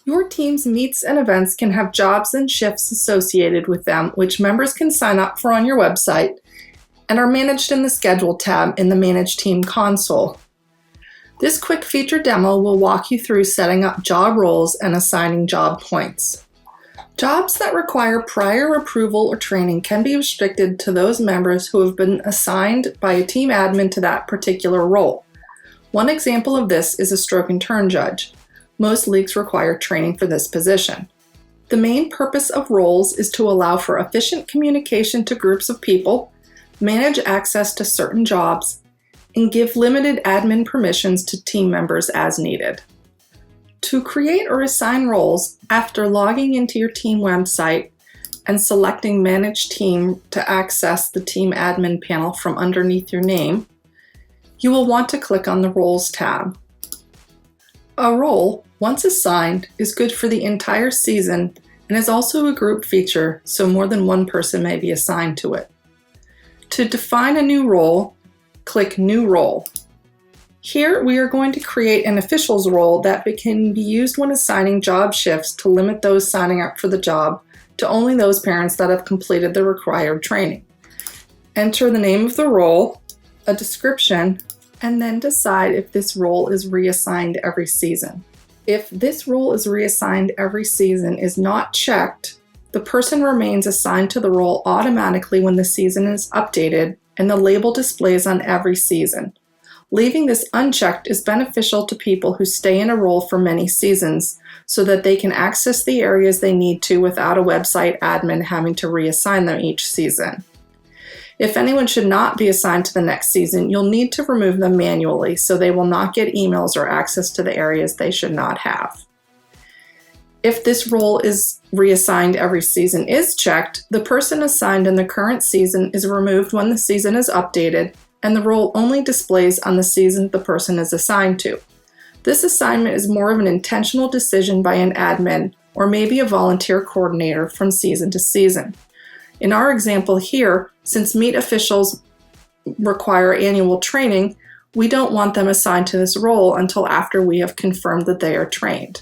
Your team's meets and events can have jobs and shifts associated with them, which members can sign up for on your website and are managed in the Schedule tab in the Manage Team console. This quick feature demo will walk you through setting up job roles and assigning job points. Jobs that require prior approval or training can be restricted to those members who have been assigned by a team admin to that particular role. One example of this is a stroke and turn judge. Most leagues require training for this position. The main purpose of roles is to allow for efficient communication to groups of people, manage access to certain jobs, and give limited admin permissions to team members as needed. To create or assign roles, after logging into your team website and selecting Manage Team to access the Team Admin panel from underneath your name, you will want to click on the Roles tab. A role, once assigned, is good for the entire season and is also a group feature, so more than one person may be assigned to it. To define a new role, click New Role. Here we are going to create an officials role that can be used when assigning job shifts to limit those signing up for the job to only those parents that have completed the required training. Enter the name of the role, a description, and then decide if this role is reassigned every season. If this role is reassigned every season is not checked, the person remains assigned to the role automatically when the season is updated and the label displays on every season. Leaving this unchecked is beneficial to people who stay in a role for many seasons so that they can access the areas they need to without a website admin having to reassign them each season. If anyone should not be assigned to the next season, you'll need to remove them manually so they will not get emails or access to the areas they should not have. If this role is reassigned every season is checked, the person assigned in the current season is removed when the season is updated, and the role only displays on the season the person is assigned to. This assignment is more of an intentional decision by an admin or maybe a volunteer coordinator from season to season. In our example here, since meet officials require annual training, we don't want them assigned to this role until after we have confirmed that they are trained.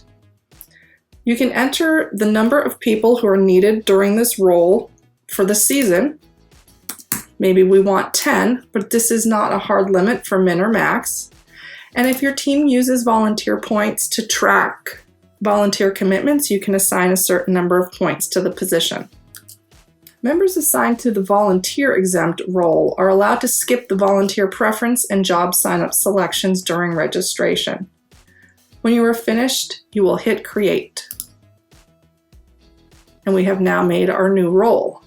You can enter the number of people who are needed during this role for the season. Maybe we want 10, but this is not a hard limit for min or max. And if your team uses volunteer points to track volunteer commitments, you can assign a certain number of points to the position. Members assigned to the volunteer exempt role are allowed to skip the volunteer preference and job sign-up selections during registration. When you are finished, you will hit Create. And we have now made our new role.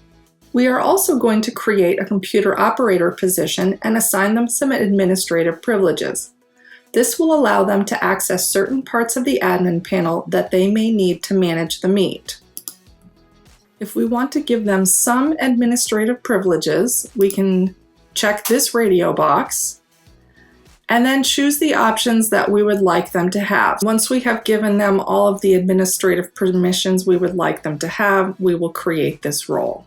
We are also going to create a computer operator position and assign them some administrative privileges. This will allow them to access certain parts of the admin panel that they may need to manage the meet. If we want to give them some administrative privileges, we can check this radio box and then choose the options that we would like them to have. Once we have given them all of the administrative permissions we would like them to have, we will create this role.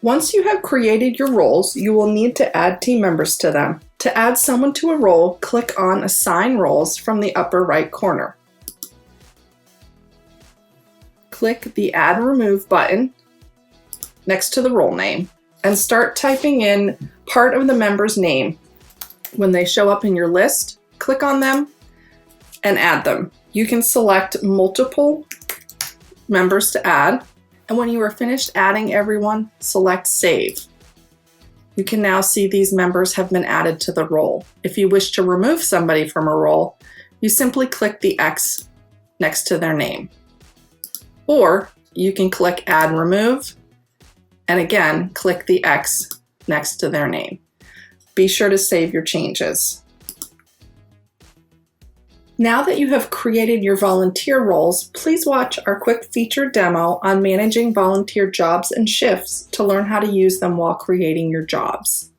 Once you have created your roles, you will need to add team members to them. To add someone to a role, click on Assign Roles from the upper right corner. Click the Add Remove button next to the role name and start typing in part of the member's name. When they show up in your list, click on them and add them. You can select multiple members to add, and when you are finished adding everyone, select Save. You can now see these members have been added to the role. If you wish to remove somebody from a role, you simply click the X next to their name. Or you can click Add and Remove, and again, click the X next to their name. Be sure to save your changes. Now that you have created your volunteer roles, please watch our quick feature demo on managing volunteer jobs and shifts to learn how to use them while creating your jobs.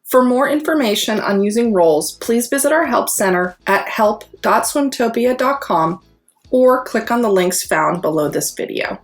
For more information on using roles, please visit our Help Center at help.swimtopia.com or click on the links found below this video.